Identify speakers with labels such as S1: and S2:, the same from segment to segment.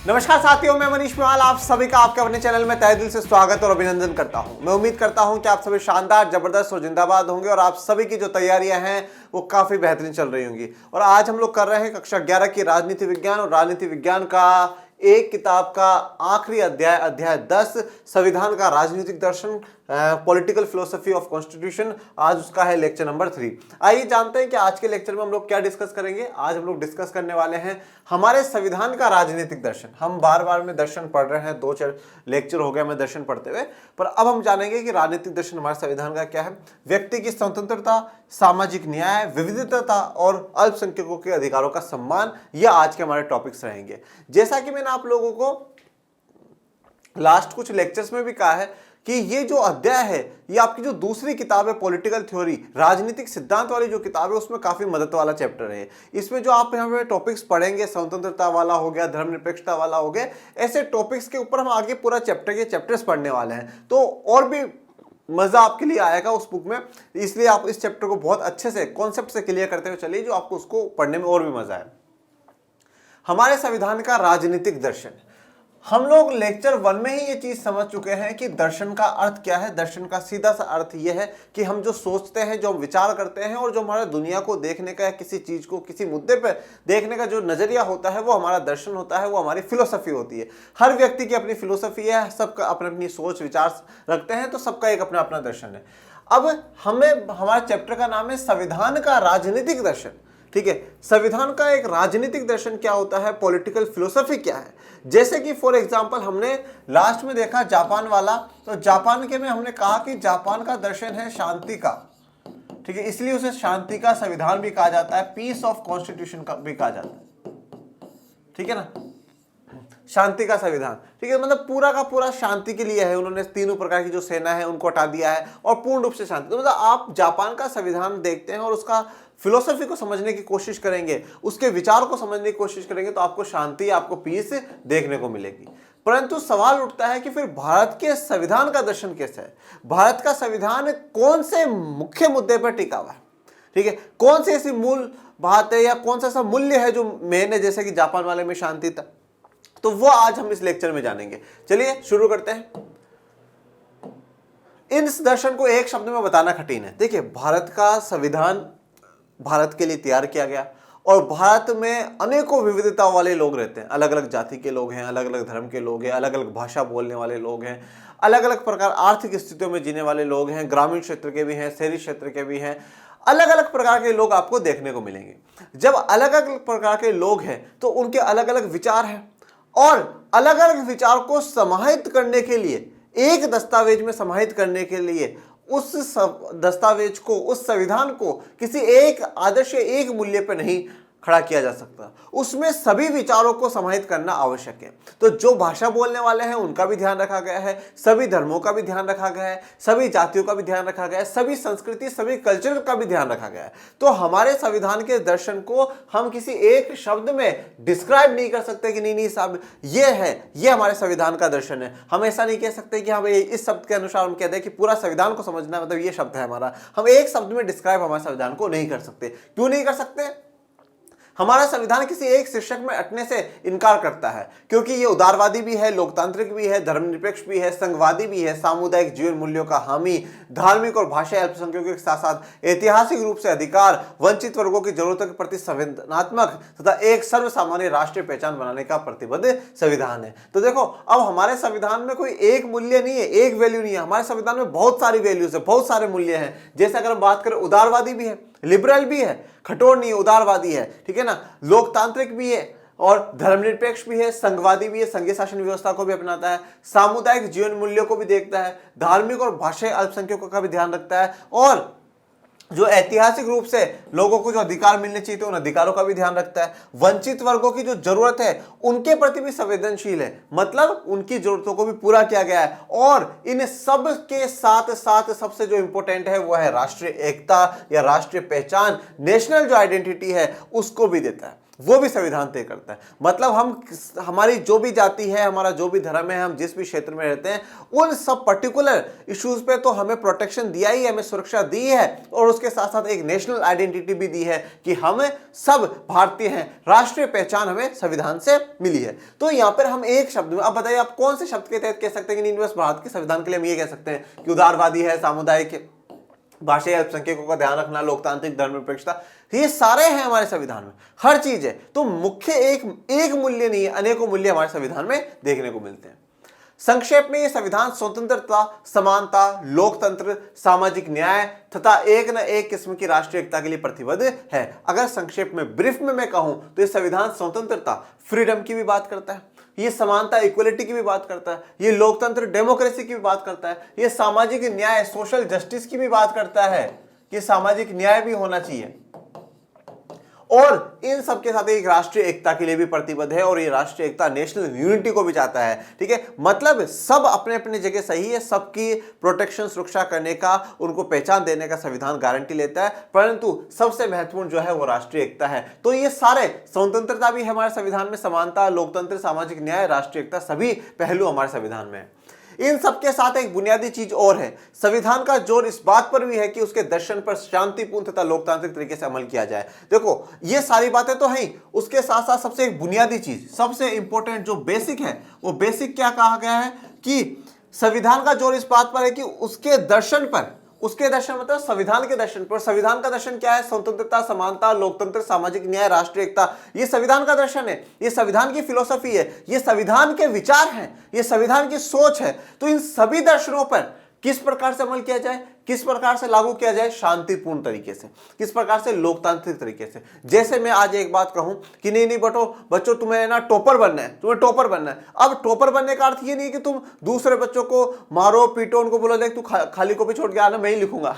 S1: नमस्कार साथियों, मैं मनीष मेवाल आप सभी का आपके अपने चैनल में तहे दिल से स्वागत और अभिनंदन करता हूं। मैं उम्मीद करता हूं कि आप सभी शानदार, जबरदस्त और जिंदाबाद होंगे और आप सभी की जो तैयारियां हैं वो काफी बेहतरीन चल रही होंगी। और आज हम लोग कर रहे हैं कक्षा 11 की राजनीति विज्ञान और राजनीति विज्ञान का एक किताब का आखिरी अध्याय, अध्याय 10, संविधान का राजनीतिक दर्शन, पॉलिटिकल फिलोसफी ऑफ कॉन्स्टिट्यूशन। आज उसका है लेक्चर नंबर 3। आइए जानते हैं कि आज के लेक्चर में हम लोग क्या डिस्कस करेंगे। आज हम लोग डिस्कस करने वाले हैं हमारे संविधान का राजनीतिक दर्शन। हम बार बार में दर्शन पढ़ रहे हैं, 2 लेक्चर हो गया मैं दर्शन पढ़ते हुए, पर अब हम जानेंगे कि राजनीतिक दर्शन हमारे संविधान का क्या है। व्यक्ति की स्वतंत्रता, सामाजिक न्याय, विविधता और अल्पसंख्यकों के अधिकारों का सम्मान, यह आज के हमारे टॉपिक्स रहेंगे। जैसा कि मैंने आप लोगों को लास्ट कुछ लेक्चर्स में भी कहा है कि ये जो अध्याय है ये आपकी जो दूसरी किताब है पॉलिटिकल थ्योरी, राजनीतिक सिद्धांत वाली जो किताब है, उसमें काफी मदद वाला चैप्टर है। इसमें जो आप यहाँ पे टॉपिक्स पढ़ेंगे, स्वतंत्रता वाला हो गया, धर्मनिरपेक्षता वाला हो गया, ऐसे टॉपिक्स के ऊपर हम आगे पूरा चैप्टर्स पढ़ने वाले हैं। तो और भी मजा आपके लिए आएगा उस बुक में, इसलिए आप इस चैप्टर को बहुत अच्छे से कॉन्सेप्ट से क्लियर करते हुए चलिए, जो आपको उसको पढ़ने में और भी मजा आए। हमारे संविधान का राजनीतिक दर्शन, हम लोग लेक्चर 1 में ही ये चीज समझ चुके हैं कि दर्शन का अर्थ क्या है। दर्शन का सीधा सा अर्थ ये है कि हम जो सोचते हैं, जो हम विचार करते हैं और जो हमारा दुनिया को देखने का, किसी चीज को, किसी मुद्दे पर देखने का जो नजरिया होता है, वो हमारा दर्शन होता है, वो हमारी फिलोसफी होती है। हर व्यक्ति की अपनी फिलोसफी है, सबका अपनी अपनी सोच विचार रखते हैं, तो सबका एक अपना अपना दर्शन है। अब हमारे चैप्टर का नाम है संविधान का राजनीतिक दर्शन। ठीक है, संविधान का एक राजनीतिक दर्शन क्या होता है, पॉलिटिकल फिलोसफी क्या है। जैसे कि फॉर एग्जांपल हमने लास्ट में देखा जापान वाला, तो जापान के में हमने कहा कि जापान का दर्शन है शांति का। ठीक है, इसलिए उसे शांति का संविधान भी कहा जाता है, पीस ऑफ कॉन्स्टिट्यूशन का भी कहा जाता है। ठीक है ना, शांति का संविधान। ठीक है, मतलब पूरा का पूरा शांति के लिए है। उन्होंने तीनों प्रकार की जो सेना है उनको हटा दिया है और पूर्ण रूप से शांति। तो मतलब आप जापान का संविधान देखते हैं और उसका फिलोसफी को समझने की कोशिश करेंगे, उसके विचार को समझने की कोशिश करेंगे, तो आपको शांति, आपको पीस देखने को मिलेगी। परंतु सवाल उठता है कि फिर भारत के संविधान का दर्शन कैसा है। भारत का संविधान कौन से मुख्य मुद्दे पर टिका हुआ है। ठीक है, कौन सी ऐसी मूल बात है या कौन सा ऐसा मूल्य है जो मेन है, जैसे कि जापान वाले में शांति था। तो वो आज हम इस लेक्चर में जानेंगे। चलिए शुरू करते हैं। इस दर्शन को एक शब्द में बताना कठिन है। देखिए, भारत का संविधान भारत के लिए तैयार किया गया और भारत में अनेकों विविधता वाले लोग रहते हैं। अलग अलग जाति के लोग हैं, अलग अलग धर्म के लोग हैं, अलग अलग भाषा बोलने वाले लोग हैं, अलग अलग प्रकार आर्थिक स्थितियों में जीने वाले लोग हैं, ग्रामीण क्षेत्र के भी हैं, शहरी क्षेत्र के भी हैं। अलग अलग प्रकार के लोग आपको देखने को मिलेंगे। जब अलग अलग प्रकार के लोग हैं तो उनके अलग अलग विचार हैं और अलग अलग विचार को समाहित करने के लिए, एक दस्तावेज में समाहित करने के लिए उस दस्तावेज को, उस संविधान को किसी एक आदर्श, एक मूल्य पर नहीं खड़ा किया जा सकता। उसमें सभी विचारों को समाहित करना आवश्यक है। तो जो भाषा बोलने वाले हैं उनका भी ध्यान रखा गया है, सभी धर्मों का भी ध्यान रखा गया है, सभी जातियों का भी ध्यान रखा गया है, सभी संस्कृति, सभी कल्चर का भी ध्यान रखा गया है। तो हमारे संविधान के दर्शन को हम किसी एक शब्द में डिस्क्राइब नहीं कर सकते कि नहीं साहब ये है, ये हमारे संविधान का दर्शन है। हम ऐसा नहीं कह सकते कि हम इस शब्द के अनुसार हम कहते हैं कि पूरा संविधान को समझना मतलब ये शब्द है हमारा। हम एक शब्द में डिस्क्राइब हमारे संविधान को नहीं कर सकते। क्यों नहीं कर सकते? हमारा संविधान किसी एक शीर्षक में अटने से इनकार करता है, क्योंकि ये उदारवादी भी है, लोकतांत्रिक भी है, धर्मनिरपेक्ष भी है, संघवादी भी है, सामुदायिक जीवन मूल्यों का हामी, धार्मिक और भाषाई अल्पसंख्यकों के साथ साथ ऐतिहासिक रूप से अधिकार, वंचित वर्गों की जरूरतों के प्रति संवेदनात्मक तथा एक सर्वसामान्य राष्ट्रीय पहचान बनाने का प्रतिबद्ध संविधान है। तो देखो, अब हमारे संविधान में कोई एक मूल्य नहीं है, एक वैल्यू नहीं है। हमारे संविधान में बहुत सारी वैल्यूज है, बहुत सारे मूल्य हैं। जैसे अगर हम बात करें, उदारवादी भी है, लिबरल भी है, कठोर नहीं है, उदारवादी है। ठीक है ना, लोकतांत्रिक भी है और धर्मनिरपेक्ष भी है, संघवादी भी है, संघीय शासन व्यवस्था को भी अपनाता है, सामुदायिक जीवन मूल्यों को भी देखता है, धार्मिक और भाषाई अल्पसंख्यकों का भी ध्यान रखता है और जो ऐतिहासिक रूप से लोगों को जो अधिकार मिलने चाहिए थे उन अधिकारों का भी ध्यान रखता है। वंचित वर्गों की जो जरूरत है उनके प्रति भी संवेदनशील है, मतलब उनकी जरूरतों को भी पूरा किया गया है। और इन सब के साथ साथ सबसे जो इंपॉर्टेंट है वो है राष्ट्रीय एकता या राष्ट्रीय पहचान, नेशनल जो आइडेंटिटी है उसको भी देता है। वो भी संविधान तय करता है। मतलब हम हमारी जो भी जाति है, हमारा जो भी धर्म है, हम जिस भी क्षेत्र में रहते हैं, उन सब पर्टिकुलर इश्यूज पे तो हमें प्रोटेक्शन दिया ही है, हमें सुरक्षा दी है, और उसके साथ साथ एक नेशनल आइडेंटिटी भी दी है कि हम सब भारतीय हैं, राष्ट्रीय पहचान हमें संविधान से मिली है। तो यहाँ पर हम एक शब्द में, अब बताइए आप कौन से शब्द के तहत कह सकते हैं कि नहीं, बस भारत के संविधान के लिए हम ये कह सकते हैं कि उदारवादी है, सामुदायिक, भाषाई अल्पसंख्यकों का ध्यान रखना, लोकतांत्रिक, धर्मनिरपेक्षता, ये सारे हैं हमारे संविधान में, हर चीज है। तो मुख्य एक मूल्य नहीं है, अनेकों मूल्य हमारे संविधान में देखने को मिलते हैं। संक्षेप में ये संविधान स्वतंत्रता, समानता, लोकतंत्र, सामाजिक न्याय तथा एक न एक किस्म की राष्ट्रीय एकता के लिए प्रतिबद्ध है। अगर संक्षेप में, ब्रीफ में मैं कहूं तो ये संविधान स्वतंत्रता, फ्रीडम की भी बात करता है, ये समानता, इक्वलिटी की भी बात करता है, ये लोकतंत्र, डेमोक्रेसी की भी बात करता है, ये सामाजिक न्याय, सोशल जस्टिस की भी बात करता है कि सामाजिक न्याय भी होना चाहिए, और इन सब के साथ एक राष्ट्रीय एकता के लिए भी प्रतिबद्ध है, और ये राष्ट्रीय एकता, नेशनल यूनिटी को भी चाहता है। ठीक है, मतलब सब अपने अपने जगह सही है, सबकी प्रोटेक्शन, सुरक्षा करने का, उनको पहचान देने का संविधान गारंटी लेता है, परंतु सबसे महत्वपूर्ण जो है वो राष्ट्रीय एकता है। तो ये सारे, स्वतंत्रता भी है हमारे संविधान में, समानता, लोकतंत्र, सामाजिक न्याय, राष्ट्रीय एकता, सभी पहलू हमारे संविधान में है। इन सबके साथ एक बुनियादी चीज और है, संविधान का जोर इस बात पर भी है कि उसके दर्शन पर शांतिपूर्ण तथा लोकतांत्रिक तरीके से अमल किया जाए। देखो ये सारी बातें तो हैं, उसके साथ साथ सबसे एक बुनियादी चीज, सबसे इंपॉर्टेंट जो बेसिक है, वो बेसिक क्या कहा गया है कि संविधान का जोर इस बात पर है कि उसके दर्शन पर, उसके दर्शन मतलब संविधान के दर्शन पर, संविधान का दर्शन क्या है, स्वतंत्रता, समानता, लोकतंत्र, सामाजिक न्याय, राष्ट्रीय एकता, ये संविधान का दर्शन है, ये संविधान की फिलॉसफी है, ये संविधान के विचार हैं, ये संविधान की सोच है। तो इन सभी दर्शनों पर किस प्रकार से अमल किया जाए, किस प्रकार से लागू किया जाए, शांतिपूर्ण तरीके से, किस प्रकार से, लोकतांत्रिक तरीके से। जैसे मैं आज एक बात कहूं कि नहीं बच्चों तुम्हें ना टॉपर बनना है, तुम्हें टॉपर बनना है। अब टॉपर बनने का अर्थ ये नहीं कि तुम दूसरे बच्चों को मारो पीटो, उनको बोलो देख तू खाली कॉपी छोड़ के आना, मैं ही लिखूंगा,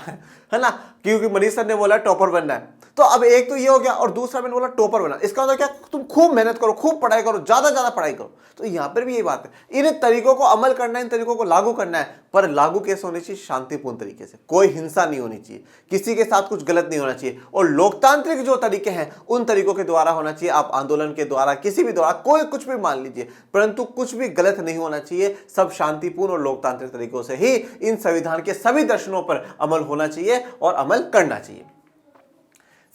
S1: है ना, क्योंकि मनीष सर ने बोला टॉपर बनना है। तो अब एक तो ये हो गया, और दूसरा मैंने बोला टॉपर बनना, इसका मतलब क्या, तुम खूब मेहनत करो, खूब पढ़ाई करो, ज्यादा पढ़ाई करो। तो यहां पर भी ये बात है, इन तरीकों को अमल करना है, इन तरीकों को लागू करना है, पर लागू कैसे होनी चाहिए, शांतिपूर्ण तरीके से, कोई हिंसा नहीं होनी चाहिए, किसी के साथ कुछ गलत नहीं होना चाहिए, और लोकतांत्रिक जो तरीके हैं उन तरीकों के द्वारा होना चाहिए। आप आंदोलन के द्वारा, किसी भी द्वारा, कोई कुछ भी मान लीजिए, परंतु कुछ भी गलत नहीं होना चाहिए, सब शांतिपूर्ण और लोकतांत्रिक तरीकों से ही इन संविधान के सभी दर्शनों पर अमल होना चाहिए और अमल करना चाहिए।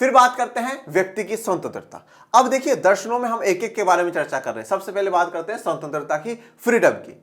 S1: फिर बात करते हैं व्यक्ति की स्वतंत्रता। अब देखिए दर्शनों में हम एक एक के बारे में चर्चा कर रहे हैं। सबसे पहले बात करते हैं स्वतंत्रता की, फ्रीडम की।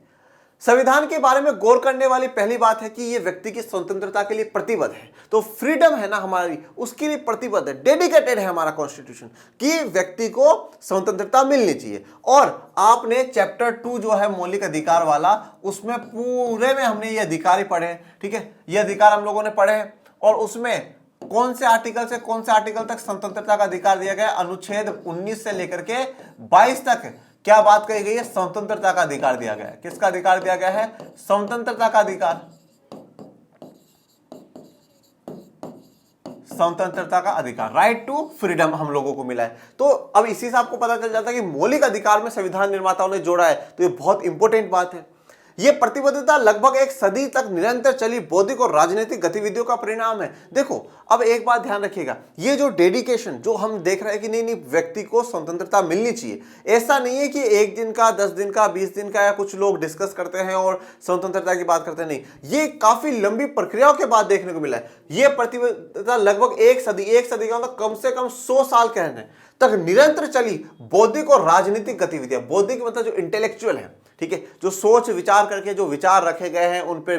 S1: संविधान के बारे में गौर करने वाली पहली बात है कि यह व्यक्ति की स्वतंत्रता के लिए प्रतिबद्ध है। तो फ्रीडम है ना हमारी, उसके लिए प्रतिबद्ध है, डेडिकेटेड है हमारा कॉन्स्टिट्यूशन कि व्यक्ति को स्वतंत्रता मिलनी चाहिए। और आपने चैप्टर 2 जो है मौलिक अधिकार वाला, उसमें पूरे में हमने ये अधिकार ही पढ़े, ठीक है, ये अधिकार हम लोगों ने पढ़े, और उसमें कौन से आर्टिकल से कौन से आर्टिकल तक स्वतंत्रता का अधिकार दिया गया, अनुच्छेद 19 से लेकर के 22 तक क्या बात कही गई है, स्वतंत्रता का अधिकार दिया गया है। किसका अधिकार दिया गया है, स्वतंत्रता का अधिकार, स्वतंत्रता का अधिकार, राइट टू फ्रीडम हम लोगों को मिला है। तो अब इसी से आपको पता चल जाता है कि मौलिक अधिकार में संविधान निर्माताओं ने जोड़ा है, तो ये बहुत इंपॉर्टेंट बात है। यह प्रतिबद्धता लगभग एक सदी तक निरंतर चली बौद्धिक और राजनीतिक गतिविधियों का परिणाम है। देखो अब एक बात ध्यान रखिएगा, ये जो डेडिकेशन जो हम देख रहे हैं कि नहीं व्यक्ति को स्वतंत्रता मिलनी चाहिए, ऐसा नहीं है कि एक दिन का, 10 दिन का, 20 दिन का, या कुछ लोग डिस्कस करते हैं और स्वतंत्रता की बात करते हैं, नहीं, ये काफी लंबी प्रक्रियाओं के बाद देखने को मिला है। यह प्रतिबद्धता लगभग एक सदी का मतलब कम से कम 100 साल कहने तक निरंतर चली बौद्धिक और राजनीतिक गतिविधियां। बौद्धिक मतलब जो इंटेलेक्चुअल है, ठीक है, जो सोच विचार करके जो विचार रखे गए हैं, उन पे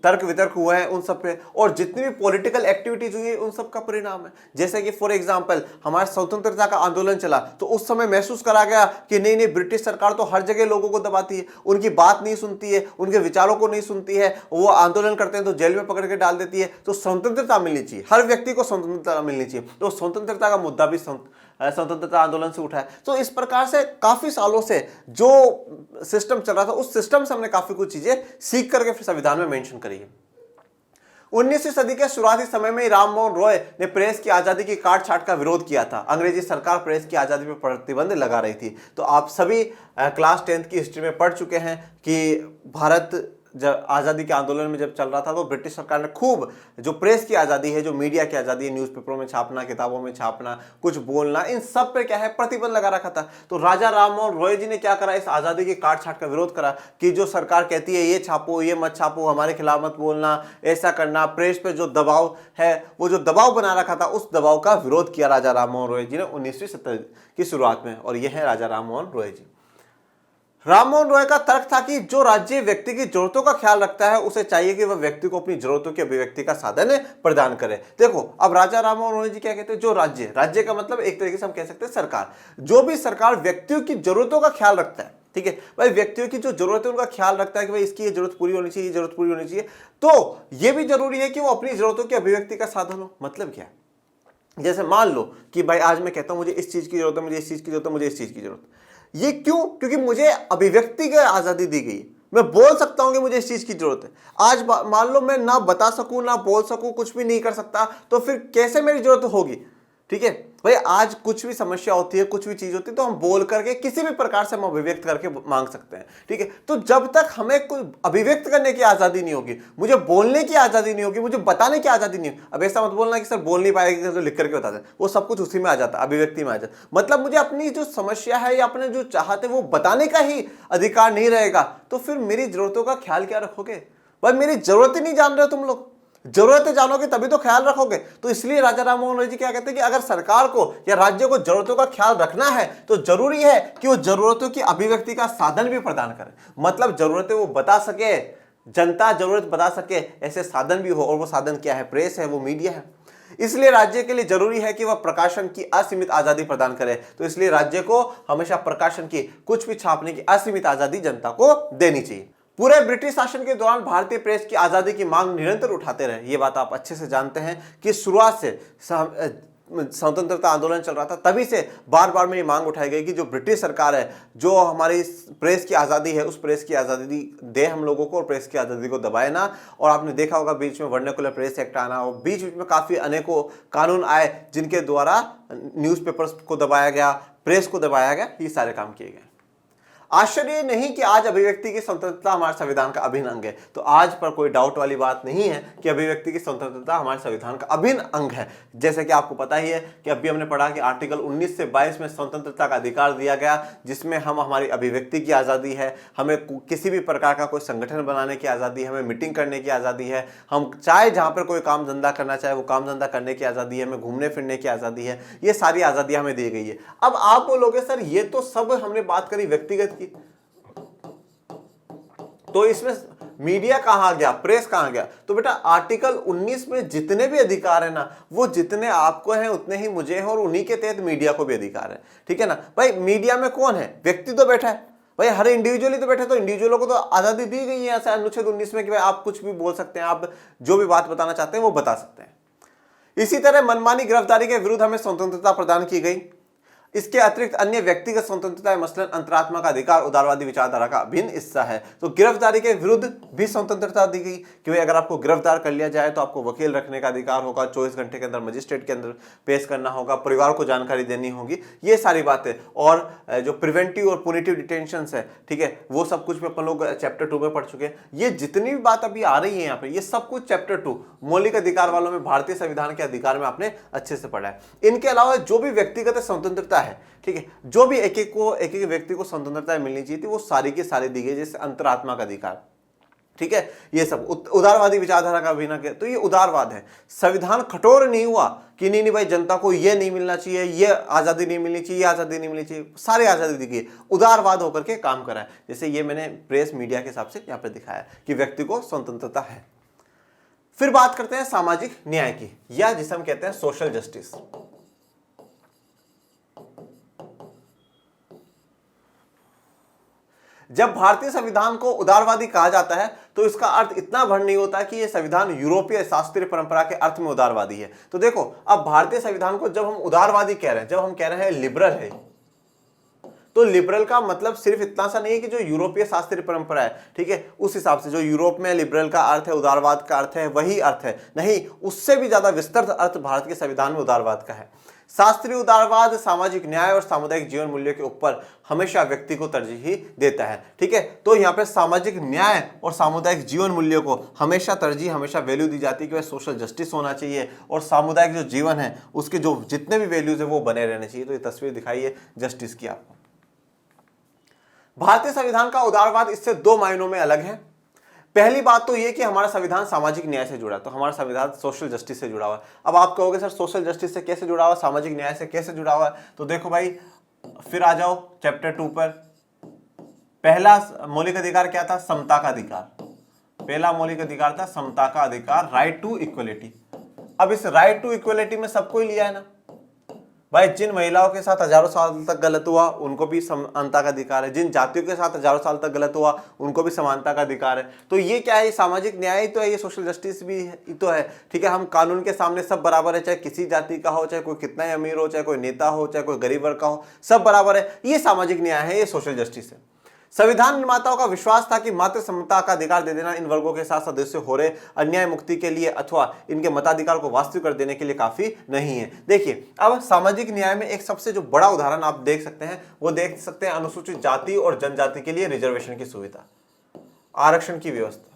S1: तर्क वितर्क हुए हैं, उन सब पे, और जितनी भी पॉलिटिकल एक्टिविटीज हुई है उन सब का परिणाम है। जैसे कि फॉर एग्जांपल हमारे स्वतंत्रता का आंदोलन चला, तो उस समय महसूस करा गया कि नहीं ब्रिटिश सरकार तो हर जगह लोगों को दबाती है, उनकी बात नहीं सुनती है, उनके विचारों को नहीं सुनती है, वो आंदोलन करते हैं तो जेल में पकड़ के डाल देती है। तो स्वतंत्रता मिलनी चाहिए, हर व्यक्ति को स्वतंत्रता मिलनी चाहिए। तो स्वतंत्रता का मुद्दा भी स्वतंत्रता आंदोलन से उठा है। तो इस प्रकार से काफी सालों से जो सिस्टम चल रहा था, उस सिस्टम से हमने काफी कुछ चीजें सीख करके फिर संविधान में मेंशन करी है। 19वीं सदी के शुरुआती समय में राम मोहन रॉय ने प्रेस की आजादी की काट छाट का विरोध किया था। अंग्रेजी सरकार प्रेस की आजादी पर प्रतिबंध लगा रही थी। तो आप सभी क्लास 10th की हिस्ट्री में पढ़ चुके हैं कि भारत जब आज़ादी के आंदोलन में जब चल रहा था तो ब्रिटिश सरकार ने खूब जो प्रेस की आज़ादी है, जो मीडिया की आज़ादी है, न्यूज़पेपरों में छापना, किताबों में छापना, कुछ बोलना, इन सब पे क्या है प्रतिबंध लगा रखा था। तो राजा राममोहन रॉय जी ने क्या करा, इस आज़ादी की काट छाट का विरोध करा कि जो सरकार कहती है ये छापो, ये मत छापो, हमारे खिलाफ मत बोलना, ऐसा करना, प्रेस पे जो दबाव है, वो जो दबाव बना रखा था, उस दबाव का विरोध किया राजा राममोहन रॉय जी ने 19वीं सदी की शुरुआत में। और ये है राजा राममोहन रॉय जी। राममोहन रॉय का तर्क था कि जो राज्य व्यक्ति की जरूरतों का ख्याल रखता है उसे चाहिए कि वह व्यक्ति को अपनी जरूरतों की अभिव्यक्ति का साधन प्रदान करे। देखो अब राजा राममोहन रॉय जी क्या कहते हैं, जो राज्य का मतलब एक तरीके से हम कह सकते हैं सरकार, जो भी सरकार व्यक्तियों की जरूरतों का ख्याल रखता है, ठीक है भाई, व्यक्तियों की जो जरूरत है उनका ख्याल रखता है कि भाई इसकी ये जरूरत पूरी होनी चाहिए, जरूरत पूरी होनी चाहिए, तो ये भी जरूरी है कि वो अपनी जरूरतों की अभिव्यक्ति का साधन हो। मतलब क्या, जैसे मान लो कि भाई आज मैं कहता हूं मुझे इस चीज की जरूरत है, मुझे इस चीज की जरूरत है, मुझे इस चीज की जरूरत है। ये क्यों? क्योंकि मुझे अभिव्यक्ति की आजादी दी गई। मैं बोल सकता हूं कि मुझे इस चीज की जरूरत है। आज मान लो मैं ना बता सकूं, ना बोल सकूं, कुछ भी नहीं कर सकता, तो फिर कैसे मेरी जरूरत होगी? ठीक है भाई, आज कुछ भी समस्या होती है, कुछ भी चीज होती है, तो हम बोल करके किसी भी प्रकार से हम अभिव्यक्त करके मांग सकते हैं। ठीक है, तो जब तक हमें कोई अभिव्यक्त करने की आजादी नहीं होगी, मुझे बोलने की आजादी नहीं होगी, मुझे बताने की आजादी नहीं होगी। अब ऐसा मत बोलना कि सर बोल नहीं पाएगा तो लिख करके बता दें, वो सब कुछ उसी में आ जाता है, अभिव्यक्ति में आ जाता। मतलब मुझे अपनी जो समस्या है या अपने जो चाहते वो बताने का ही अधिकार नहीं रहेगा, तो फिर मेरी जरूरतों का ख्याल क्या रखोगे? भाई मेरी जरूरत ही नहीं जान रहे हो तुम लोग, जरूरतें जानोगे तभी तो ख्याल रखोगे। तो इसलिए राजा राममोहन रॉय जी क्या कहते हैं कि अगर सरकार को या राज्य को जरूरतों का ख्याल रखना है तो जरूरी है कि वो जरूरतों की अभिव्यक्ति का साधन भी प्रदान करे। मतलब जरूरतें वो बता सके, जनता जरूरत बता सके, ऐसे साधन भी हो। और वो साधन क्या है? प्रेस है, वो मीडिया है। इसलिए राज्य के लिए जरूरी है कि वह प्रकाशन की असीमित आजादी प्रदान करे। तो इसलिए राज्य को हमेशा प्रकाशन की, कुछ भी छापने की असीमित आजादी जनता को देनी चाहिए। पूरे ब्रिटिश शासन के दौरान भारतीय प्रेस की आजादी की मांग निरंतर उठाते रहे। ये बात आप अच्छे से जानते हैं कि शुरुआत से स्वतंत्रता आंदोलन चल रहा था, तभी से बार बार में ये मांग उठाई गई कि जो ब्रिटिश सरकार है, जो हमारी प्रेस की आज़ादी है, उस प्रेस की आज़ादी दे हम लोगों को और प्रेस की आज़ादी को दबाए ना। और आपने देखा होगा बीच में वर्नाक्युलर प्रेस एक्ट आना, और बीच बीच में काफ़ी अनेकों कानून आए जिनके द्वारा न्यूज़पेपर्स को दबाया गया, प्रेस को दबाया गया, ये सारे काम किए गए। आश्चर्य नहीं कि आज अभिव्यक्ति की स्वतंत्रता हमारे संविधान का अभिन्न अंग है। तो आज पर कोई डाउट वाली बात नहीं है कि अभिव्यक्ति की स्वतंत्रता हमारे संविधान का अभिन्न अंग है। जैसे कि आपको पता ही है कि अभी हमने पढ़ा कि आर्टिकल 19 से 22 में स्वतंत्रता का अधिकार दिया गया, जिसमें हम हमारी अभिव्यक्ति की आज़ादी है, हमें किसी भी प्रकार का कोई संगठन बनाने की आज़ादी है, हमें मीटिंग करने की आज़ादी है, हम चाहे जहाँ पर कोई काम धंधा करना चाहे वो काम धंधा करने की आज़ादी है, हमें घूमने फिरने की आज़ादी है। ये सारी आज़ादियाँ हमें दी गई है। अब आप बोलोगे सर ये तो सब हमने बात करी व्यक्तिगत की, तो इसमें मीडिया कहां गया, प्रेस कहां गया? तो बेटा आर्टिकल 19 में जितने भी अधिकार है ना, वो जितने आपको हैं उतने ही मुझे हैं, और उन्हीं के तहत मीडिया को भी अधिकार है। ठीक है ना भाई, मीडिया में कौन है? व्यक्ति तो बैठा है भाई, हर इंडिविजुअली तो बैठे, तो इंडिविजुअलों को तो आजादी दी गई है ऐसा अनुच्छेद 19 में कि भाई आप कुछ भी बोल सकते हैं, आप जो भी बात बताना चाहते हैं वो बता सकते हैं। इसी तरह मनमानी गिरफ्तारी के विरुद्ध हमें स्वतंत्रता प्रदान की गई। इसके अतिरिक्त अन्य व्यक्तिगत स्वतंत्रता, मसलन अंतरात्मा का अधिकार उदारवादी विचारधारा का अभिन्न हिस्सा है। तो गिरफ्तारी के विरुद्ध भी स्वतंत्रता दी गई कि भाई अगर आपको गिरफ्तार कर लिया जाए तो आपको वकील रखने का अधिकार होगा, 24 घंटे के अंदर मजिस्ट्रेट के अंदर पेश करना होगा, परिवार को जानकारी देनी होगी, ये सारी बातें। और जो प्रिवेंटिव और पुनिटिव डिटेंशन है, ठीक है, वो सब कुछ भी अपन लोग चैप्टर 2 में पढ़ चुके हैं। ये जितनी भी बात अभी आ रही है यहाँ पे, ये सब कुछ चैप्टर 2 मौलिक अधिकार वालों में भारतीय संविधान के अधिकार में आपने अच्छे से पढ़ा है। इनके अलावा जो भी व्यक्तिगत स्वतंत्रता है, ठीक है, जो भी एक एक व्यक्ति को स्वतंत्रता मिलनी चाहिए थी, वो सारी की सारी दी गई, जैसे अंतरात्मा का अधिकार, ठीक है, ये सब उदारवादी विचारधारा का अभिन्न है। तो ये उदारवाद है। संविधान कठोर नहीं हुआ कि नहीं भाई जनता को ये नहीं मिलना चाहिए, ये आजादी नहीं मिलनी चाहिए, ये आजादी नहीं मिलनी चाहिए, सारी आजादी दी गई, उदारवाद होकर के काम करा है। जैसे ये मैंने प्रेस मीडिया के हिसाब से यहाँ पे दिखाया कि व्यक्ति को स्वतंत्रता है। फिर बात करते हैं सामाजिक न्याय की, या जिसे हम कहते हैं सोशल जस्टिस। जब भारतीय संविधान को उदारवादी कहा जाता है तो इसका अर्थ इतना भर नहीं होता है कि यह संविधान यूरोपीय शास्त्रीय परंपरा के अर्थ में उदारवादी है। तो देखो, अब भारतीय संविधान को जब हम उदारवादी कह रहे हैं, जब हम कह रहे हैं लिबरल है, तो लिबरल का मतलब सिर्फ इतना सा नहीं है कि जो यूरोपीय शास्त्रीय परंपरा है, ठीक है, उस हिसाब से जो यूरोप में लिबरल का अर्थ है, उदारवाद का अर्थ है, वही अर्थ है, नहीं, उससे भी ज्यादा विस्तृत अर्थ भारत के संविधान में उदारवाद का है। शास्त्रीय उदारवाद सामाजिक न्याय और सामुदायिक जीवन मूल्यों के ऊपर हमेशा व्यक्ति को तरजीह देता है, ठीक है। तो यहाँ पे सामाजिक न्याय और सामुदायिक जीवन मूल्यों को हमेशा तरजीह, हमेशा वैल्यू दी जाती है कि वह सोशल जस्टिस होना चाहिए और सामुदायिक जो जीवन है उसके जो जितने भी वैल्यूज है वो बने रहने चाहिए। तो ये तस्वीर दिखाई है जस्टिस की आपको। भारतीय संविधान का उदारवाद इससे दो मायनों में अलग है। पहली बात तो ये कि हमारा संविधान सामाजिक न्याय से जुड़ा है, तो हमारा संविधान सोशल जस्टिस से जुड़ा हुआ है। अब आप कहोगे सर सोशल जस्टिस से कैसे जुड़ा हुआ, सामाजिक न्याय से कैसे जुड़ा हुआ है? तो देखो भाई, फिर आ जाओ चैप्टर 2 पर। पहला मौलिक अधिकार क्या था? समता का अधिकार। पहला मौलिक अधिकार था समता का अधिकार, राइट टू इक्वलिटी। अब इस राइट टू इक्वलिटी में सबको ही लिया है ना भाई। जिन महिलाओं के साथ हजारों साल तक गलत हुआ उनको भी समानता का अधिकार है, जिन जातियों के साथ हजारों साल तक गलत हुआ उनको भी समानता का अधिकार है। तो ये क्या है? सामाजिक न्याय ही तो है, ये सोशल जस्टिस भी तो है, ठीक है। हम कानून के सामने सब बराबर है, चाहे किसी जाति का हो, चाहे कोई कितना ही अमीर हो, चाहे कोई नेता हो, चाहे कोई गरीब वर्ग का हो, सब बराबर है। ये सामाजिक न्याय है, ये सोशल जस्टिस है। संविधान निर्माताओं का विश्वास था कि मात्र समता का अधिकार दे देना इन वर्गों के साथ सदस्य हो रहे अन्याय मुक्ति के लिए अथवा इनके मताधिकार को वास्तविक कर देने के लिए काफी नहीं है। देखिए, अब सामाजिक न्याय में एक सबसे जो बड़ा उदाहरण आप देख सकते हैं, वो देख सकते हैं अनुसूचित जाति और जनजाति के लिए रिजर्वेशन की सुविधा, आरक्षण की व्यवस्था,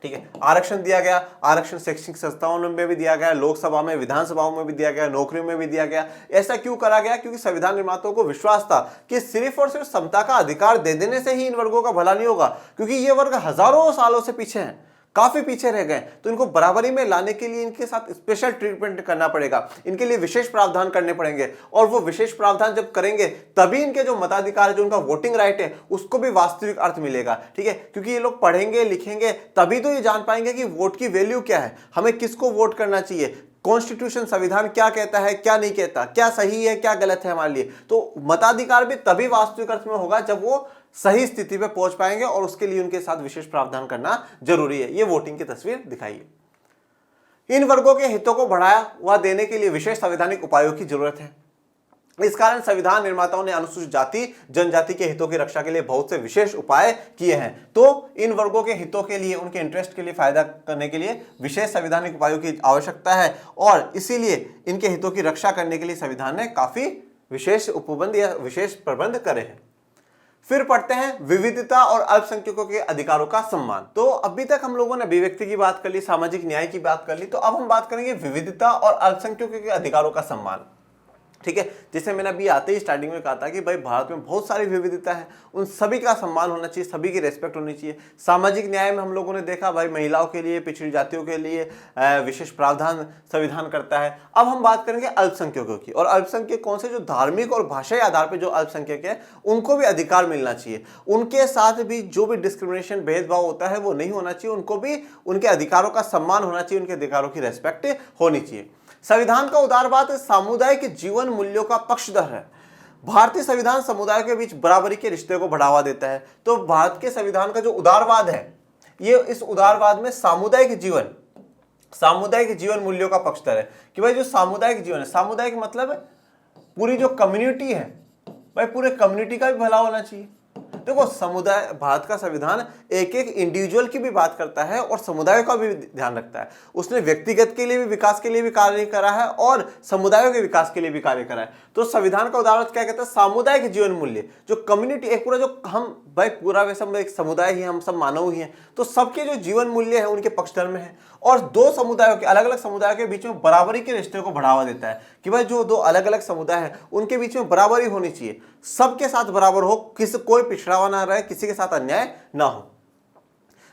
S1: ठीक है। आरक्षण दिया गया, आरक्षण शैक्षणिक संस्थाओं में भी दिया गया, लोकसभा में, विधानसभाओं में भी दिया गया, नौकरियों में भी दिया गया। ऐसा क्यों करा गया? क्योंकि संविधान निर्माताओं को विश्वास था कि सिर्फ और सिर्फ समता का अधिकार दे देने से ही इन वर्गों का भला नहीं होगा, क्योंकि ये वर्ग हजारों सालों से पीछे हैं, काफी पीछे रह गए। तो इनको बराबरी में लाने के लिए इनके साथ स्पेशल ट्रीटमेंट करना पड़ेगा, इनके लिए विशेष प्रावधान करने पड़ेंगे, और वो विशेष प्रावधान जब करेंगे तभी इनके जो मताधिकार है, जो उनका वोटिंग राइट है, उसको भी वास्तविक अर्थ मिलेगा, ठीक है। क्योंकि ये लोग पढ़ेंगे लिखेंगे तभी तो ये जान पाएंगे कि वोट की वैल्यू क्या है, हमें किसको वोट करना चाहिए, कॉन्स्टिट्यूशन संविधान क्या कहता है, क्या नहीं कहता, क्या सही है, क्या गलत है हमारे लिए। तो मताधिकार भी तभी वास्तविक अर्थ में होगा जब वो सही स्थिति पे पहुंच पाएंगे, और उसके लिए उनके साथ विशेष प्रावधान करना जरूरी है। ये वोटिंग की तस्वीर दिखाइए। इन वर्गों के हितों को बढ़ाया हुआ देने के लिए विशेष संवैधानिक उपायों की जरूरत है। इस कारण संविधान निर्माताओं ने अनुसूचित जाति जनजाति के हितों की रक्षा के लिए बहुत से विशेष उपाय किए हैं। तो इन वर्गों के हितों के लिए, उनके इंटरेस्ट के लिए फायदा करने के लिए विशेष संवैधानिक उपायों की आवश्यकता है, और इसीलिए इनके हितों की रक्षा करने के लिए संविधान ने काफी विशेष उपबंध या विशेष प्रबंध करे हैं। फिर पढ़ते हैं विविधता और अल्पसंख्यकों के अधिकारों का सम्मान। तो अभी तक हम लोगों ने अभिव्यक्ति की बात कर ली, सामाजिक न्याय की बात कर ली, तो अब हम बात करेंगे विविधता और अल्पसंख्यकों के अधिकारों का सम्मान, ठीक है। जैसे मैंने अभी आते ही स्टार्टिंग में कहा था कि भाई भारत में बहुत सारी विविधता है, उन सभी का सम्मान होना चाहिए, सभी की रेस्पेक्ट होनी चाहिए। सामाजिक न्याय में हम लोगों ने देखा भाई महिलाओं के लिए, पिछड़ी जातियों के लिए विशेष प्रावधान संविधान करता है। अब हम बात करेंगे अल्पसंख्यकों की, और अल्पसंख्यक कौन से? जो धार्मिक और भाषाई आधार पर जो अल्पसंख्यक है उनको भी अधिकार मिलना चाहिए, उनके साथ भी जो भी डिस्क्रिमिनेशन भेदभाव होता है वो नहीं होना चाहिए, उनको भी उनके अधिकारों का सम्मान होना चाहिए, उनके अधिकारों की रेस्पेक्ट होनी चाहिए। संविधान का उदारवाद सामुदायिक जीवन मूल्यों का पक्षधर है। भारतीय संविधान समुदाय के बीच बराबरी के रिश्ते को बढ़ावा देता है। तो भारत के संविधान का जो उदारवाद है, ये इस उदारवाद में सामुदायिक जीवन मूल्यों का पक्षधर है। कि भाई जो सामुदायिक जीवन है, सामुदायिक मतलब है पूरी जो कम्युनिटी है, भाई पूरे कम्युनिटी का भी भला होना चाहिए। देखो समुदाय, भारत का संविधान एक एक इंडिविजुअल की भी बात करता है और समुदाय का भी ध्यान रखता है। उसने व्यक्तिगत के लिए भी, विकास के लिए भी कार्य करा है और समुदायों के विकास के लिए भी कार्य करा है। तो संविधान का उदाहरण क्या कहता है? सामुदायिक जीवन मूल्य, जो कम्युनिटी, एक पूरा जो हम भाई पूरा वैसे एक समुदाय ही, हम सब मानव ही हैं, तो सबके जो जीवन मूल्य है उनके पक्षधर में है, और दो समुदायों के, अलग अलग समुदायों के बीच में बराबरी के रिश्ते को बढ़ावा देता है। कि भाई जो दो अलग अलग समुदाय हैं उनके बीच में बराबरी होनी चाहिए, सबके साथ बराबर हो, कोई पिछड़ा हुआ ना रहे, किसी के साथ अन्याय ना हो।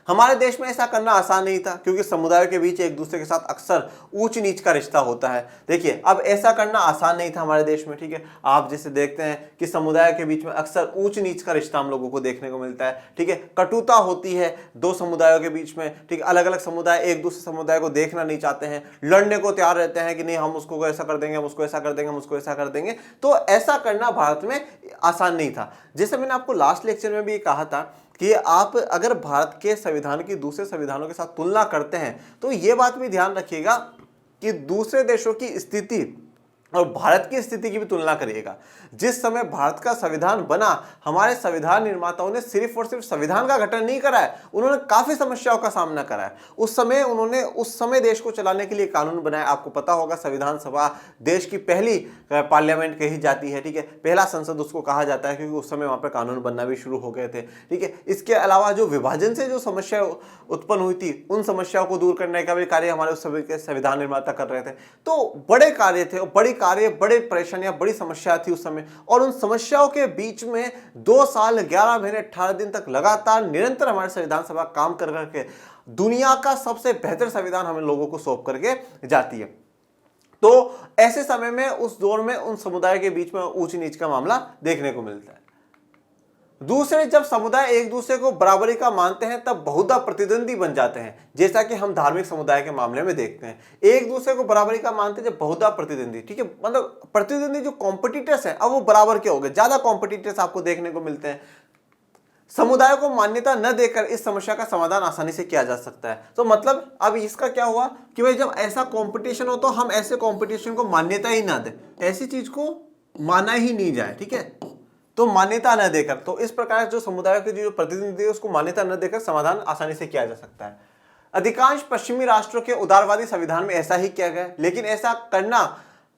S1: हमारे देश में ऐसा करना आसान नहीं था, क्योंकि समुदायों के बीच एक दूसरे के साथ अक्सर ऊंच नीच का रिश्ता होता है। देखिए अब ऐसा करना आसान नहीं था हमारे देश में, ठीक है। आप जैसे देखते हैं कि समुदाय के बीच में अक्सर ऊंच नीच का रिश्ता हम लोगों को देखने को मिलता है, ठीक है। कटुता होती है दो समुदायों के बीच में, ठीक है। अलग अलग समुदाय एक दूसरे समुदाय को देखना नहीं चाहते हैं, लड़ने को तैयार रहते हैं कि नहीं हम उसको ऐसा कर देंगे, हम उसको ऐसा कर देंगे, हम उसको ऐसा कर देंगे। तो ऐसा करना भारत में आसान नहीं था। जैसे मैंने आपको लास्ट लेक्चर में भी कहा था कि आप अगर भारत के संविधान की दूसरे संविधानों के साथ तुलना करते हैं तो ये बात भी ध्यान रखिएगा कि दूसरे देशों की स्थिति और भारत की स्थिति की भी तुलना करिएगा। जिस समय भारत का संविधान बना, हमारे संविधान निर्माताओं ने सिर्फ और सिर्फ संविधान का गठन नहीं करा है, उन्होंने काफी समस्याओं का सामना करा है। उस समय देश को चलाने के लिए कानून बनाए। आपको पता होगा संविधान सभा देश की पहली पार्लियामेंट कही जाती है, ठीक है, पहला संसद उसको कहा जाता है, क्योंकि उस समय वहां पर कानून बनना भी शुरू हो गए थे, ठीक है। इसके अलावा जो विभाजन से जो समस्या उत्पन्न हुई थी, उन समस्याओं को दूर करने का भी कार्य हमारे उस समय के संविधान निर्माता कर रहे थे। तो बड़े कार्य थे, बड़े परेशानियां, बड़ी समस्या थी उस समय, और उन समस्याओं के बीच में 2 साल 11 महीने 18 दिन तक लगातार निरंतर हमारे संविधान सभा काम कर करके दुनिया का सबसे बेहतर संविधान हम लोगों को सौंप करके जाती है। तो ऐसे समय में, उस दौर में उन समुदाय के बीच में ऊंच नीच का मामला देखने को मिलता है। दूसरे, जब समुदाय एक दूसरे को बराबरी का मानते हैं, तब बहुधा प्रतिद्वंदी बन जाते हैं, जैसा कि हम धार्मिक समुदाय के मामले में देखते हैं। एक दूसरे को बराबरी का मानते हैं जब बहुधा प्रतिद्वंदी, ठीक है, मतलब प्रतिद्वंदी जो कॉम्पिटिटर्स हैं, अब वो बराबर के हो गए, ज्यादा कॉम्पिटिटर्स आपको देखने को मिलते हैं। समुदाय को मान्यता न देकर इस समस्या का समाधान आसानी से किया जा सकता है। तो मतलब अब इसका क्या हुआ कि भाई जब ऐसा कंपटीशन हो तो हम ऐसे कंपटीशन को मान्यता ही ना दें, ऐसी चीज को माना ही नहीं जाए, ठीक है, तो मान्यता न देकर, तो इस प्रकार जो समुदाय के जो प्रतिनिधि है उसको मान्यता न देकर समाधान आसानी से किया जा सकता है। अधिकांश पश्चिमी राष्ट्रों के उदारवादी संविधान में ऐसा ही किया गया, लेकिन ऐसा करना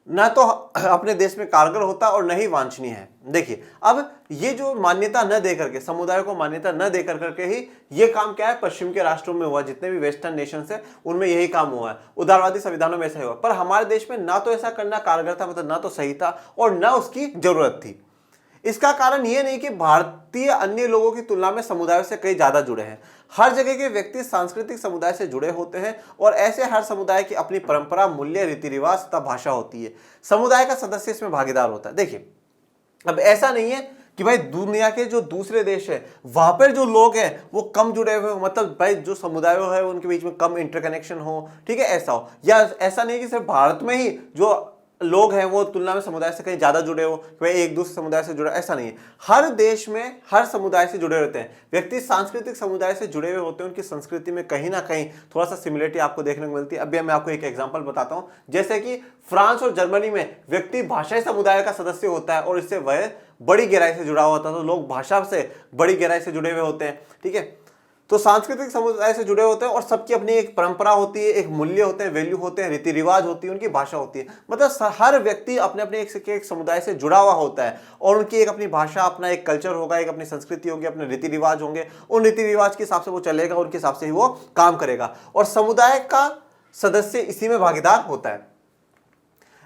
S1: न तो अपने देश में कारगर होता और न ही वांछनीय है। देखिए, अब ये जो मान्यता न देकर के, समुदाय को मान्यता न देकर करके ही ये काम क्या है, पश्चिम के राष्ट्रों में हुआ, जितने भी वेस्टर्न नेशंस है उनमें यही काम हुआ है, उदारवादी संविधानों में ऐसा हुआ। पर हमारे देश में ना तो ऐसा करना कारगर था, मतलब ना तो सही था और ना उसकी जरूरत थी। इसका कारण यह नहीं कि भारतीय अन्य लोगों की तुलना में समुदायों से कई ज्यादा जुड़े हैं। हर जगह के व्यक्ति सांस्कृतिक समुदाय से जुड़े होते हैं और ऐसे हर समुदाय की अपनी परंपरा, मूल्य, रीति रिवाज तथा भाषा होती है। समुदाय का सदस्य इसमें भागीदार होता है। देखिए, अब ऐसा नहीं है कि भाई दुनिया के जो दूसरे देश है वहां पर जो लोग हैं वो कम जुड़े हुए हो, मतलब भाई जो समुदाय है उनके बीच में कम इंटरकनेक्शन हो, ठीक है, ऐसा हो, या ऐसा नहीं कि सिर्फ भारत में ही जो लोग हैं वो तुलना में समुदाय से कहीं ज्यादा जुड़े हो, वे एक दूसरे समुदाय से जुड़े, ऐसा नहीं है। हर देश में हर समुदाय से जुड़े रहते हैं व्यक्ति, सांस्कृतिक समुदाय से जुड़े हुए होते हैं, उनकी संस्कृति में कहीं ना कहीं थोड़ा सा सिमिलरिटी आपको देखने को मिलती है। अभी मैं आपको एक एग्जांपल बताता हूं, जैसे कि फ्रांस और जर्मनी में व्यक्ति भाषाई समुदाय का सदस्य होता है और इससे वह बड़ी गहराई से जुड़ा हुआ होता है, तो लोग भाषा से बड़ी गहराई से जुड़े हुए होते हैं, ठीक है। तो सांस्कृतिक समुदाय से जुड़े होते हैं और सबकी अपनी एक परंपरा होती है, एक मूल्य होते हैं, वैल्यू होते हैं, रीति रिवाज होती है, उनकी भाषा होती है। मतलब हर व्यक्ति अपने अपने एक समुदाय से जुड़ा हुआ होता है और उनकी एक अपनी भाषा, अपना एक कल्चर होगा, एक अपनी संस्कृति होगी, अपने रीति रिवाज होंगे, उन रीति रिवाज के हिसाब से वो चलेगा, उनके हिसाब से ही वो काम करेगा और समुदाय का सदस्य इसी में भागीदार होता है।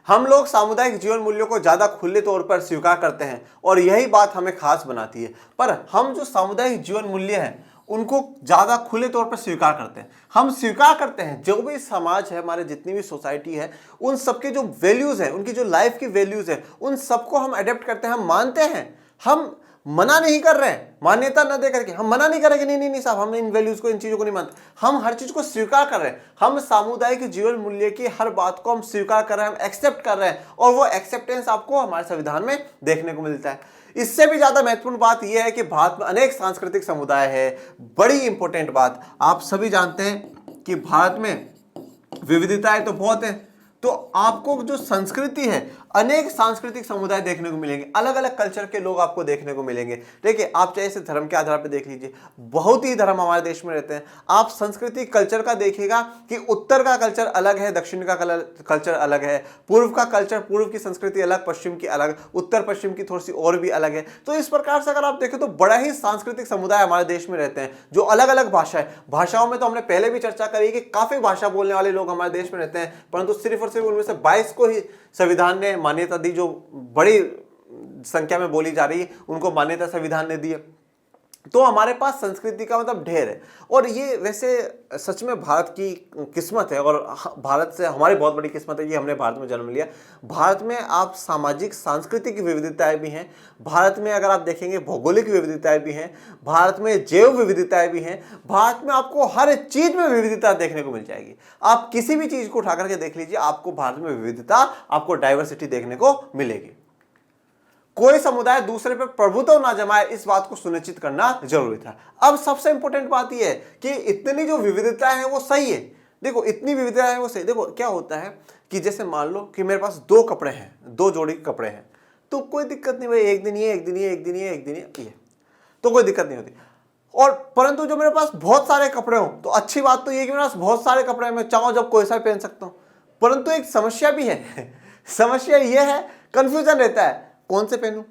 S1: हम लोग सामुदायिक जीवन मूल्यों को ज्यादा खुले तौर पर स्वीकार करते हैं और यही बात हमें खास बनाती है। पर हम जो सामुदायिक जीवन मूल्य हैं उनको ज्यादा खुले तौर पर स्वीकार करते हैं। हम स्वीकार करते हैं जो भी समाज है, हमारे जितनी भी सोसाइटी है, उन सबके जो वैल्यूज है, उनकी जो लाइफ की वैल्यूज है, उन सबको हम अडेप्ट करते हैं, हम मानते हैं। हम मना नहीं कर रहे हैं, मान्यता न दे करके हम मना नहीं कर रहे कि नहीं नहीं साहब हम इन वैल्यूज को, इन चीजों को नहीं मानते। हम हर चीज को स्वीकार कर रहे हैं। हम सामुदायिक जीवन मूल्य की हर बात को हम स्वीकार कर रहे हैं, हम एक्सेप्ट कर रहे हैं और वो एक्सेप्टेंस आपको हमारे संविधान में देखने को मिलता है। इससे भी ज्यादा महत्वपूर्ण बात यह है कि भारत में अनेक सांस्कृतिक समुदाय है। बड़ी इंपॉर्टेंट बात, आप सभी जानते हैं कि भारत में विविधताएं तो बहुत है, तो आपको जो संस्कृति है, अनेक सांस्कृतिक समुदाय देखने को मिलेंगे, अलग अलग कल्चर के लोग आपको देखने को मिलेंगे। देखिए, आप चाहे इसे धर्म के आधार पर देख लीजिए, बहुत ही धर्म हमारे देश में रहते हैं। आप संस्कृति कल्चर का देखिएगा कि उत्तर का कल्चर अलग है, दक्षिण का कल्चर अलग है, पूर्व का कल्चर, पूर्व की संस्कृति अलग, पश्चिम की अलग, उत्तर पश्चिम की थोड़ी सी और भी अलग है। तो इस प्रकार से अगर आप देखें तो बड़ा ही सांस्कृतिक समुदाय हमारे देश में रहते हैं, जो अलग अलग भाषाओं में तो हमने पहले भी चर्चा करी कि काफी भाषा बोलने वाले लोग हमारे देश में रहते हैं, परंतु सिर्फ और सिर्फ उनमें से 22 को ही संविधान ने मान्यता दी, जो बड़ी संख्या में बोली जा रही है उनको मान्यता संविधान ने दी है। तो हमारे पास संस्कृति का मतलब ढेर है और ये वैसे सच में भारत की किस्मत है और भारत से हमारी बहुत बड़ी किस्मत है कि हमने भारत में जन्म लिया। भारत में आप सामाजिक सांस्कृतिक विविधताएं भी हैं, भारत में अगर आप देखेंगे भौगोलिक विविधताएं भी हैं, भारत में जैव विविधताएं भी हैं, भारत में आपको हर चीज में विविधता देखने को मिल जाएगी। आप किसी भी चीज को उठा करके देख लीजिए, आपको भारत में विविधता, आपको डाइवर्सिटी देखने को मिलेगी। कोई समुदाय दूसरे पर प्रभुत्व ना जमाए, इस बात को सुनिश्चित करना जरूरी था। अब सबसे इंपॉर्टेंट बात यह है कि इतनी जो विविधता है वो सही है, देखो इतनी विविधता है वो सही। देखो क्या होता है कि जैसे मान लो कि मेरे पास 2 कपड़े हैं, 2 जोड़ी के कपड़े हैं, तो कोई दिक्कत नहीं भाई, एक दिन ये, एक दिन ये, एक दिन ये, एक दिन ये, तो कोई दिक्कत नहीं होती। और परंतु जो मेरे पास बहुत सारे कपड़े हों तो अच्छी बात तो ये कि मेरे पास बहुत सारे कपड़े हैं, मैं चाहूँ जब कोई सा भी पहन सकता हूँ। परंतु एक समस्या भी है समस्या ये है, कंफ्यूजन रहता है, कौन से पहनूं,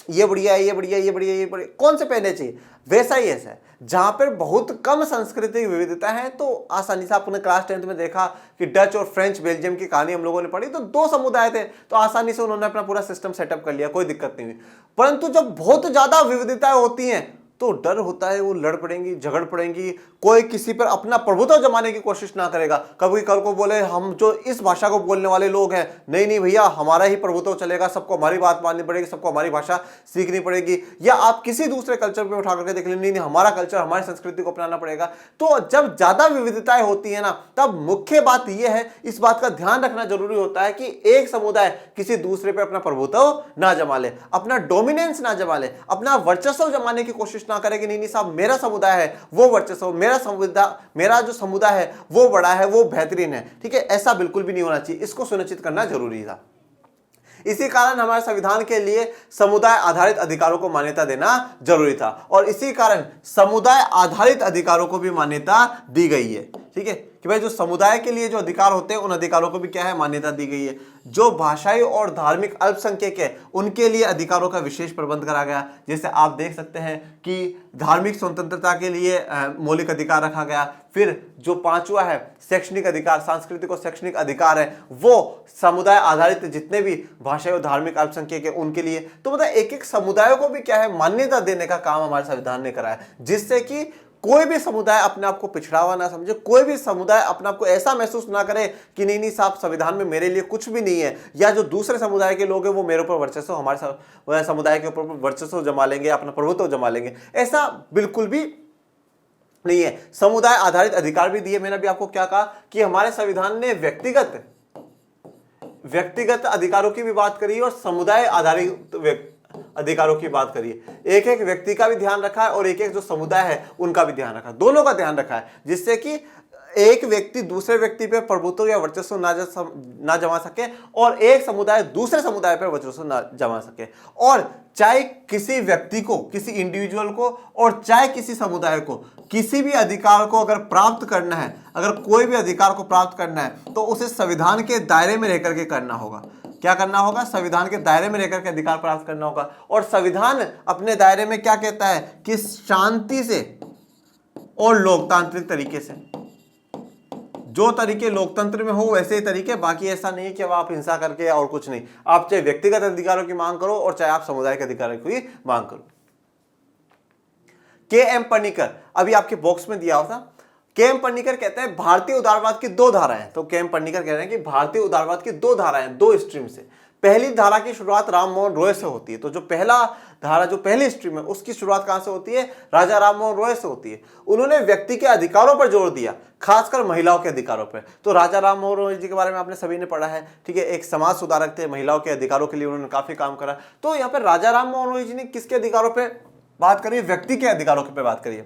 S1: ये बढ़िया है, ये बढ़िया, ये बढ़िया, ये बढ़िया, कौन से पहनने चाहिए। वैसा ही ऐसा है जहां पर बहुत कम सांस्कृतिक विविधता है तो आसानी से, आपने क्लास 10th में देखा कि डच और फ्रेंच बेल्जियम की कहानी हम लोगों ने पढ़ी, तो 2 समुदाय थे तो आसानी से उन्होंने अपना पूरा सिस्टम सेटअप कर लिया, कोई दिक्कत नहीं हुई। परंतु जब बहुत ज्यादा विविधताएं होती हैं तो डर होता है वो लड़ पड़ेंगी, झगड़ पड़ेंगी, कोई किसी पर अपना प्रभुत्व जमाने की कोशिश ना करेगा। कभी कल को बोले हम जो इस भाषा को बोलने वाले लोग हैं, नहीं नहीं भैया हमारा ही प्रभुत्व चलेगा, सबको हमारी बात माननी पड़ेगी, सबको हमारी भाषा सीखनी पड़ेगी। या आप किसी दूसरे कल्चर पे उठा करके देख लें, नहीं नहीं हमारा कल्चर, हमारी संस्कृति को अपनाना पड़ेगा। तो जब ज्यादा विविधताएं होती है ना, तब मुख्य बात यह है, इस बात का ध्यान रखना जरूरी होता है कि एक समुदाय किसी दूसरे पर अपना प्रभुत्व ना जमा ले, अपना डोमिनेंस ना जमा ले, अपना वर्चस्व जमाने की कोशिश ना करे कि नहीं नहीं साहब मेरा समुदाय है वो वर्चस्व, मेरा जो समुदाय है वो बड़ा है, वो बेहतरीन है। ठीक है, ऐसा बिल्कुल भी नहीं होना चाहिए, इसको सुनिश्चित करना जरूरी था। इसी कारण हमारे संविधान के लिए समुदाय आधारित अधिकारों को मान्यता देना जरूरी था और इसी कारण समुदाय आधारित अधिकारों को भी मान्यता दी गई है। ठीक है कि भाई जो समुदाय के लिए जो अधिकार होते हैं उन अधिकारों को भी क्या है, मान्यता दी गई है। जो भाषाई और धार्मिक अल्पसंख्यक है उनके लिए अधिकारों का विशेष प्रबंध करा गया। जैसे आप देख सकते हैं कि धार्मिक स्वतंत्रता के लिए मौलिक अधिकार रखा गया। फिर जो 5वां है शैक्षणिक अधिकार, सांस्कृतिक और शैक्षणिक अधिकार है, वो समुदाय आधारित जितने भी भाषाई और धार्मिक अल्पसंख्यक है उनके लिए। तो मतलब एक एक समुदायों को भी क्या है, मान्यता देने का काम हमारे संविधान ने करा है, जिससे कि कोई भी समुदाय अपने आप को पिछड़ा हुआ ना समझे, कोई भी समुदाय अपने आप को ऐसा महसूस ना करे कि नहीं नहीं साहब संविधान में मेरे लिए कुछ भी नहीं है, या जो दूसरे समुदाय के लोग हैं वो मेरे ऊपर वर्चस्व, हमारे समुदाय के ऊपर वर्चस्व जमा लेंगे, अपना प्रभुत्व जमा लेंगे। ऐसा बिल्कुल भी नहीं है। समुदाय आधारित अधिकार भी दिए। मैंने भी आपको क्या कहा कि हमारे संविधान ने व्यक्तिगत अधिकारों की भी बात करी और समुदाय आधारित अधिकारों की बात करिए। एक एक व्यक्ति का भी ध्यान रखा है और एक एक जो समुदाय है उनका भी ध्यान रखा है, दोनों का ध्यान रखा है, जिससे कि एक व्यक्ति दूसरे व्यक्ति पर प्रभुत्व या वर्चस्व ना जमा सके और एक समुदाय दूसरे समुदाय पर वर्चस्व ना जमा सके। और चाहे किसी व्यक्ति को, किसी इंडिविजुअल को और चाहे किसी समुदाय को किसी भी अधिकार को अगर प्राप्त करना है, अगर कोई भी अधिकार को प्राप्त करना है तो उसे संविधान के दायरे में रहकर के करना होगा। क्या करना होगा? संविधान के दायरे में रहकर के अधिकार प्राप्त करना होगा। और संविधान अपने दायरे में क्या कहता है कि शांति से और लोकतांत्रिक तरीके से, जो तरीके लोकतंत्र में हो वैसे ही तरीके, बाकी ऐसा नहीं है कि अब आप हिंसा करके और कुछ नहीं। आप चाहे व्यक्तिगत अधिकारों की मांग करो और चाहे आप समुदाय के अधिकारों की मांग करो। के.एम. पन्नीकर अभी आपके बॉक्स में दिया हुआ था। के.एम. पन्नीकर कहते हैं भारतीय उदारवाद की 2 धाराएं। तो के.एम. पन्नीकर कह रहे हैं कि भारतीय उदारवाद की 2 धाराएं, 2 स्ट्रीम से। पहली धारा की शुरुआत राम मोहन रॉय से होती है। तो जो पहला धारा, जो पहली स्ट्रीम है, उसकी शुरुआत कहां से होती है? राजा राम मोहन रॉय से होती है। उन्होंने व्यक्ति के अधिकारों पर जोर दिया, खासकर महिलाओं के अधिकारों पर। तो राजा राम मोहन रॉय जी के बारे में आपने सभी ने पढ़ा है। ठीक है, एक समाज सुधारक थे, महिलाओं के अधिकारों के लिए उन्होंने काफी काम करा। तो यहाँ पर राजा राम मोहन रॉय जी ने किसके अधिकारों पर बात करी? व्यक्ति के अधिकारों पर बात करी।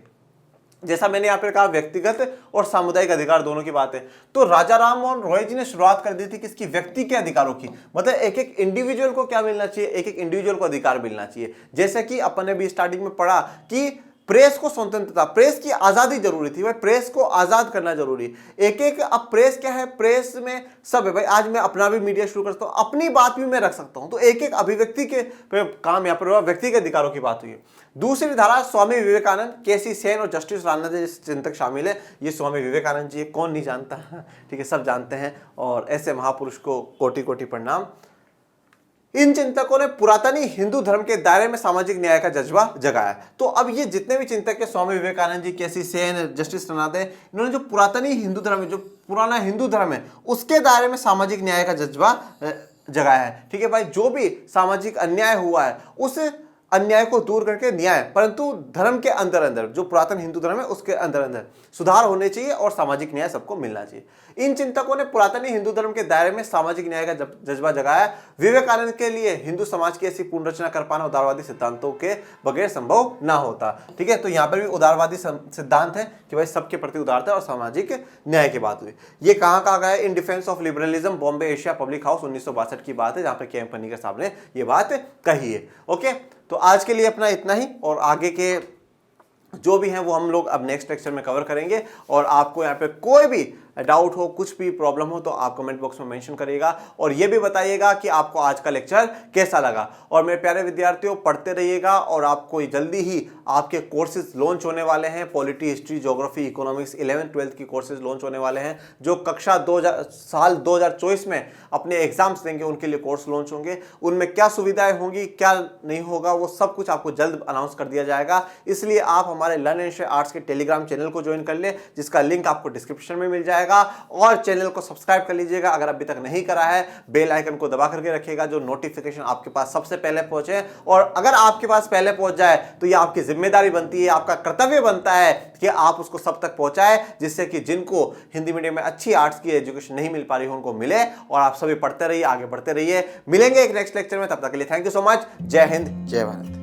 S1: जैसा मैंने यहाँ पे कहा व्यक्तिगत और सामुदायिक अधिकार दोनों की बात है। तो राजा राम मोहन रॉय जी ने शुरुआत कर दी थी किसकी? व्यक्ति के अधिकारों की। मतलब एक एक इंडिविजुअल को क्या मिलना चाहिए? एक एक इंडिविजुअल को अधिकार मिलना चाहिए। जैसे कि अपन ने भी स्टार्टिंग में पढ़ा कि प्रेस को स्वतंत्रता, प्रेस की आजादी जरूरी थी भाई, प्रेस को आजाद करना जरूरी। एक एक, अब प्रेस क्या है? प्रेस में सब है भाई। आज मैं अपना भी मीडिया शुरू करता हूं, अपनी बात भी मैं रख सकता हूं। तो एक एक अभिव्यक्ति के काम यहाँ पर हुआ, व्यक्ति के अधिकारों की बात हुई है। दूसरी धारा स्वामी विवेकानंद, के.सी. सेन और जस्टिस रामनाथ जैसे चिंतक शामिल है। ये स्वामी विवेकानंद जी कौन नहीं जानता? ठीक है, सब जानते हैं और ऐसे महापुरुष को कोटि कोटि प्रणाम। इन चिंतकों ने पुरातनी हिंदू धर्म के दायरे में सामाजिक न्याय का जज्बा जगाया। तो अब ये जितने भी चिंतक है, स्वामी विवेकानंद जी, के.सी. सेन, जस्टिस रामनाथ है, इन्होंने जो पुरातनी हिंदू धर्म है, जो पुराना हिंदू धर्म है, उसके दायरे में सामाजिक न्याय का जज्बा जगाया है। ठीक है भाई, जो भी सामाजिक अन्याय हुआ है उस अन्याय को दूर करके न्याय, परंतु धर्म के अंदर अंदर, जो पुरातन हिंदू धर्म है उसके अंदर अंदर सुधार होने चाहिए और सामाजिक न्याय सबको मिलना चाहिए। इन चिंतकों ने पुरातन हिंदू धर्म के दायरे में सामाजिक न्याय का जज्बा जगाया। विवेकानंद के लिए हिंदू समाज की ऐसी पुनर्रचना कर पाना उदारवादी सिद्धांतों के बगैर संभव ना होता। ठीक है, तो यहाँ पर भी उदारवादी सिद्धांत है कि भाई सबके प्रति उदारता और सामाजिक न्याय की बात हुई। ये कहाँ कहा गया है? In defence of liberalism, Bombay Asia public house, 1962 की बात है, जहां पर के एम पन्नीकर साहब ने ये बात कही है। ओके, तो आज के लिए अपना इतना ही, और आगे के जो भी हैं वो हम लोग अब नेक्स्ट लेक्चर में कवर करेंगे। और आपको यहाँ पे कोई भी डाउट हो, कुछ भी प्रॉब्लम हो, तो आप कमेंट बॉक्स में मेंशन करिएगा और ये भी बताइएगा कि आपको आज का लेक्चर कैसा लगा। और मेरे प्यारे विद्यार्थियों, पढ़ते रहिएगा और आपको जल्दी ही आपके कोर्सेज लॉन्च होने वाले हैं। Polity, history, geography, economics 11th 12th की कोर्सेज लॉन्च होने वाले हैं। जो कक्षा साल 2024 में अपने एग्जाम्स देंगे उनके लिए कोर्स लॉन्च होंगे। उनमें क्या सुविधाएं होंगी, क्या नहीं होगा, वो सब कुछ आपको जल्द अनाउंस कर दिया जाएगा। इसलिए आप हमारे लर्न एंड शेयर आर्ट्स के टेलीग्राम चैनल को ज्वाइन कर ले, जिसका लिंक आपको डिस्क्रिप्शन में मिल जाएगा। और चैनल को सब्सक्राइब कर लीजिएगा अगर अभी तक नहीं करा है। बेल आइकन को दबा करके रखिएगा जो नोटिफिकेशन आपके पास सबसे पहले पहुंचे। और अगर आपके पास पहले पहुंच जाए तो यह आपकी जिम्मेदारी बनती है, आपका कर्तव्य बनता है कि आप उसको सब तक पहुंचाए, जिससे कि जिनको हिंदी मीडियम में अच्छी आर्ट्स की एजुकेशन नहीं मिल पा रही हो उनको मिले। और आप सभी पढ़ते रहिए, आगे बढ़ते रहिए। मिलेंगे एक नेक्स्ट लेक्चर में, तब तक के लिए थैंक यू सो मच। जय हिंद, जय भारत।